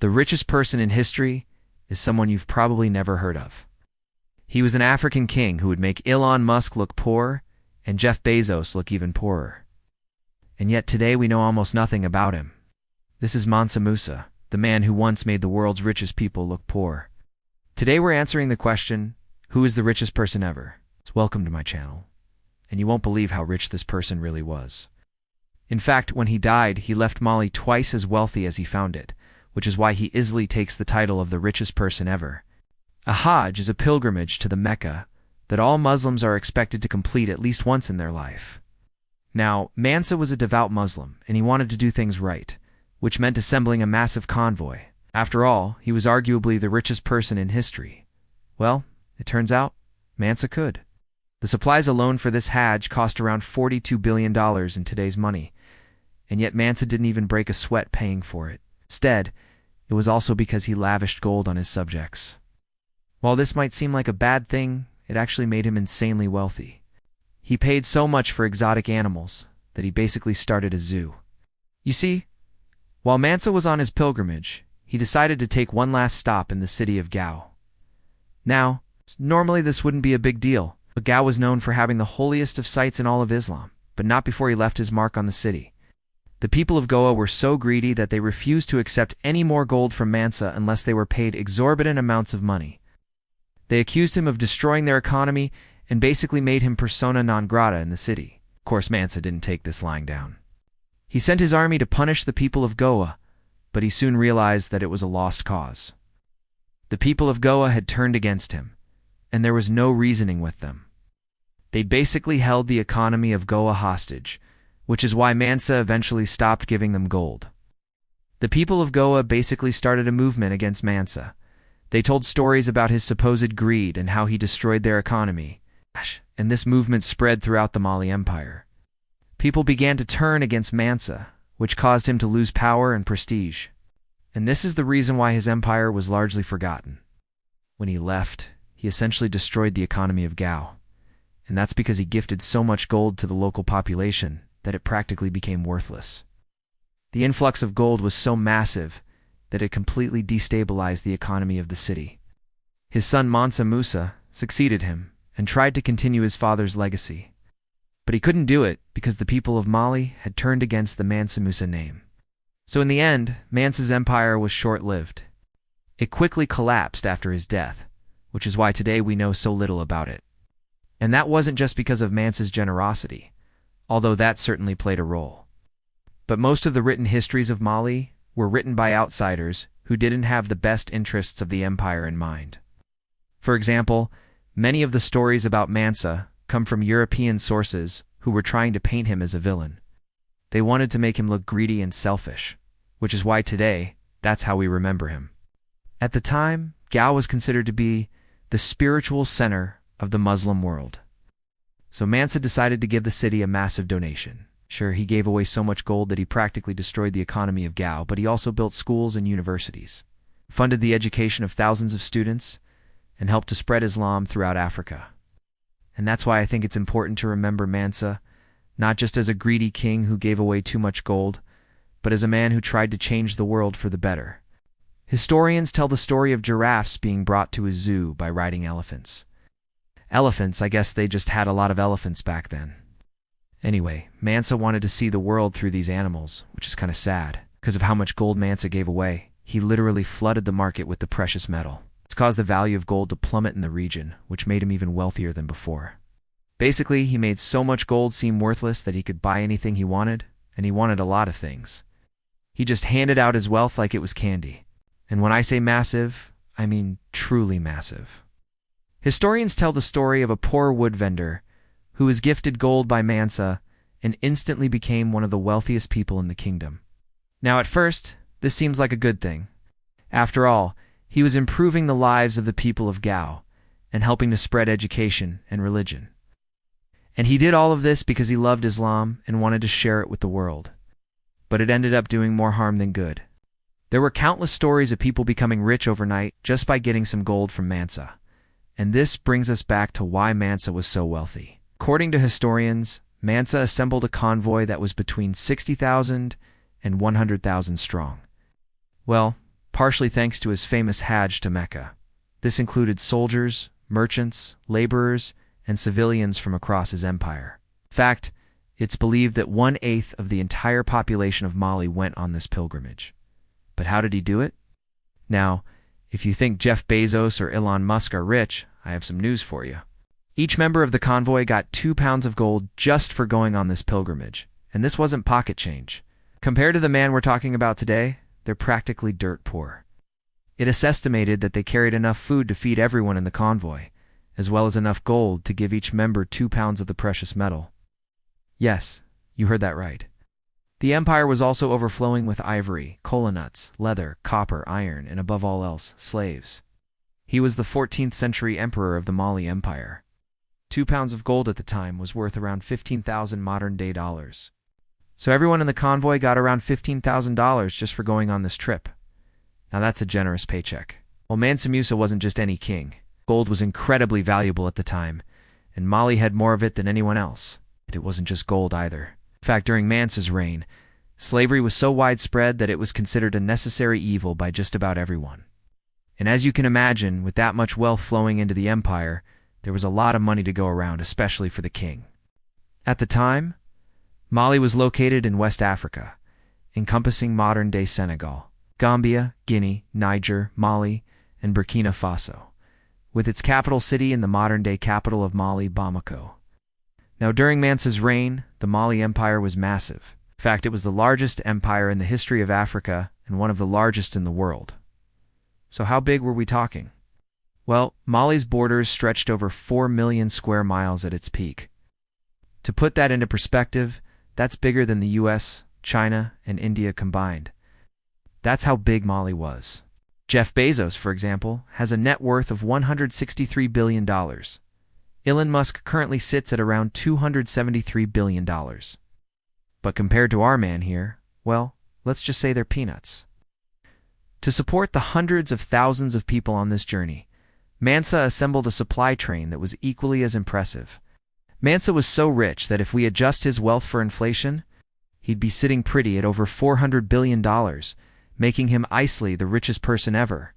The richest person in history is someone you've probably never heard of. He was an African king who would make Elon Musk look poor and Jeff Bezos look even poorer. And yet today we know almost nothing about him. This is Mansa Musa, the man who once made the world's richest people look poor. Today we're answering the question, who is the richest person ever? Welcome to my channel. And you won't believe how rich this person really was. In fact, when he died, he left Mali twice as wealthy as he found it, which is why he easily takes the title of the richest person ever. A Hajj is a pilgrimage to the Mecca that all Muslims are expected to complete at least once in their life. Now, Mansa was a devout Muslim, and he wanted to do things right, which meant assembling a massive convoy. After all, he was arguably the richest person in history. Well, it turns out, Mansa could. The supplies alone for this Hajj cost around $42 billion in today's money, and yet Mansa didn't even break a sweat paying for it. Instead, it was also because he lavished gold on his subjects. While this might seem like a bad thing, it actually made him insanely wealthy. He paid so much for exotic animals that he basically started a zoo. You see, while Mansa was on his pilgrimage, he decided to take one last stop in the city of Gao. Now, normally this wouldn't be a big deal, but Gao was known for having the holiest of sites in all of Islam, but not before he left his mark on the city. The people of Goa were so greedy that they refused to accept any more gold from Mansa unless they were paid exorbitant amounts of money. They accused him of destroying their economy and basically made him persona non grata in the city. Of course, Mansa didn't take this lying down. He sent his army to punish the people of Goa, but he soon realized that it was a lost cause. The people of Goa had turned against him, and there was no reasoning with them. They basically held the economy of Goa hostage, which is why Mansa eventually stopped giving them gold. The people of Goa basically started a movement against Mansa. They told stories about his supposed greed and how he destroyed their economy, and this movement spread throughout the Mali Empire. People began to turn against Mansa, which caused him to lose power and prestige. And this is the reason why his empire was largely forgotten. When he left, he essentially destroyed the economy of Gao, and that's because he gifted so much gold to the local population that it practically became worthless. The influx of gold was so massive that it completely destabilized the economy of the city. His son Mansa Musa succeeded him and tried to continue his father's legacy. But he couldn't do it because the people of Mali had turned against the Mansa Musa name. So in the end, Mansa's empire was short-lived. It quickly collapsed after his death, which is why today we know so little about it. And that wasn't just because of Mansa's generosity, although that certainly played a role. But most of the written histories of Mali were written by outsiders who didn't have the best interests of the empire in mind. For example, many of the stories about Mansa come from European sources who were trying to paint him as a villain. They wanted to make him look greedy and selfish, which is why today, that's how we remember him. At the time, Gao was considered to be the spiritual center of the Muslim world. So Mansa decided to give the city a massive donation. Sure, he gave away so much gold that he practically destroyed the economy of Gao, but he also built schools and universities, funded the education of thousands of students, and helped to spread Islam throughout Africa. And that's why I think it's important to remember Mansa, not just as a greedy king who gave away too much gold, but as a man who tried to change the world for the better. Historians tell the story of giraffes being brought to a zoo by riding elephants. Elephants, I guess they just had a lot of elephants back then. Anyway, Mansa wanted to see the world through these animals, which is kind of sad. Because of how much gold Mansa gave away, he literally flooded the market with the precious metal. It's caused the value of gold to plummet in the region, which made him even wealthier than before. Basically, he made so much gold seem worthless that he could buy anything he wanted, and he wanted a lot of things. He just handed out his wealth like it was candy. And when I say massive, I mean truly massive. Historians tell the story of a poor wood vendor who was gifted gold by Mansa and instantly became one of the wealthiest people in the kingdom. Now at first, this seems like a good thing. After all, he was improving the lives of the people of Gao and helping to spread education and religion. And he did all of this because he loved Islam and wanted to share it with the world. But it ended up doing more harm than good. There were countless stories of people becoming rich overnight just by getting some gold from Mansa. And this brings us back to why Mansa was so wealthy. According to historians, Mansa assembled a convoy that was between 60,000 and 100,000 strong. Well, partially thanks to his famous Hajj to Mecca. This included soldiers, merchants, laborers, and civilians from across his empire. In fact, it's believed that 1/8 of the entire population of Mali went on this pilgrimage. But how did he do it? Now, if you think Jeff Bezos or Elon Musk are rich, I have some news for you. Each member of the convoy got 2 pounds of gold just for going on this pilgrimage, and this wasn't pocket change. Compared to the man we're talking about today, they're practically dirt poor. It is estimated that they carried enough food to feed everyone in the convoy, as well as enough gold to give each member 2 pounds of the precious metal. Yes, you heard that right. The empire was also overflowing with ivory, kola nuts, leather, copper, iron, and above all else, slaves. He was the 14th century emperor of the Mali Empire. 2 pounds of gold at the time was worth around 15,000 modern-day dollars. So everyone in the convoy got around $15,000 just for going on this trip. Now that's a generous paycheck. Well, Mansa Musa wasn't just any king. Gold was incredibly valuable at the time, and Mali had more of it than anyone else. But it wasn't just gold either. In fact, during Mansa's reign, slavery was so widespread that it was considered a necessary evil by just about everyone. And as you can imagine, with that much wealth flowing into the empire, there was a lot of money to go around, especially for the king. At the time, Mali was located in West Africa, encompassing modern-day Senegal, Gambia, Guinea, Niger, Mali, and Burkina Faso, with its capital city in the modern-day capital of Mali, Bamako. Now, during Mansa's reign, the Mali Empire was massive. In fact, it was the largest empire in the history of Africa and one of the largest in the world. So how big were we talking? Well, Mali's borders stretched over 4 million square miles at its peak. To put that into perspective, that's bigger than the US, China, and India combined. That's how big Mali was. Jeff Bezos, for example, has a net worth of $163 billion. Elon Musk currently sits at around $273 billion. But compared to our man here, well, let's just say they're peanuts. To support the hundreds of thousands of people on this journey, Mansa assembled a supply train that was equally as impressive. Mansa was so rich that if we adjust his wealth for inflation, he'd be sitting pretty at over $400 billion, making him easily the richest person ever.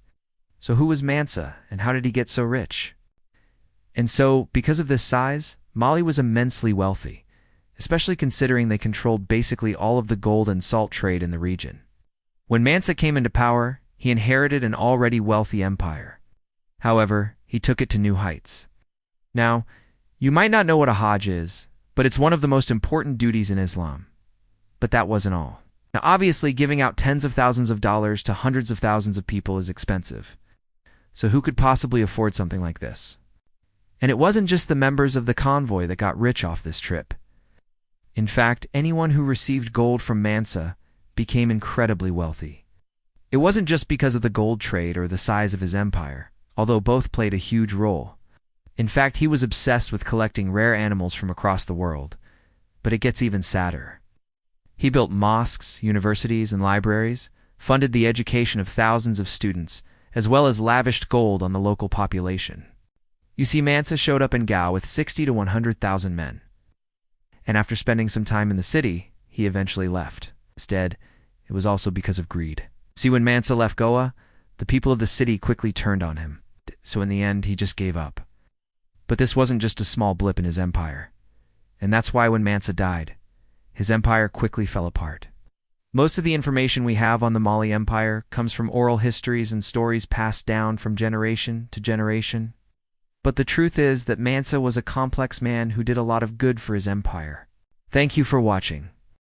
So who was Mansa, and how did he get so rich? And so, because of this size, Mali was immensely wealthy, especially considering they controlled basically all of the gold and salt trade in the region. When Mansa came into power, he inherited an already wealthy empire. However, he took it to new heights. Now, you might not know what a Hajj is, but it's one of the most important duties in Islam. But that wasn't all. Now, obviously, giving out tens of thousands of dollars to hundreds of thousands of people is expensive. So who could possibly afford something like this? And it wasn't just the members of the convoy that got rich off this trip. In fact, anyone who received gold from Mansa became incredibly wealthy. It wasn't just because of the gold trade or the size of his empire, although both played a huge role. In fact, he was obsessed with collecting rare animals from across the world. But it gets even sadder. He built mosques, universities, and libraries, funded the education of thousands of students, as well as lavished gold on the local population. You see, Mansa showed up in Gao with 60 to 100,000 men. And after spending some time in the city, he eventually left. Instead, it was also because of greed. See, when Mansa left Goa, the people of the city quickly turned on him. So in the end, he just gave up. But this wasn't just a small blip in his empire. And that's why when Mansa died, his empire quickly fell apart. Most of the information we have on the Mali Empire comes from oral histories and stories passed down from generation to generation. But the truth is that Mansa was a complex man who did a lot of good for his empire. Thank you for watching.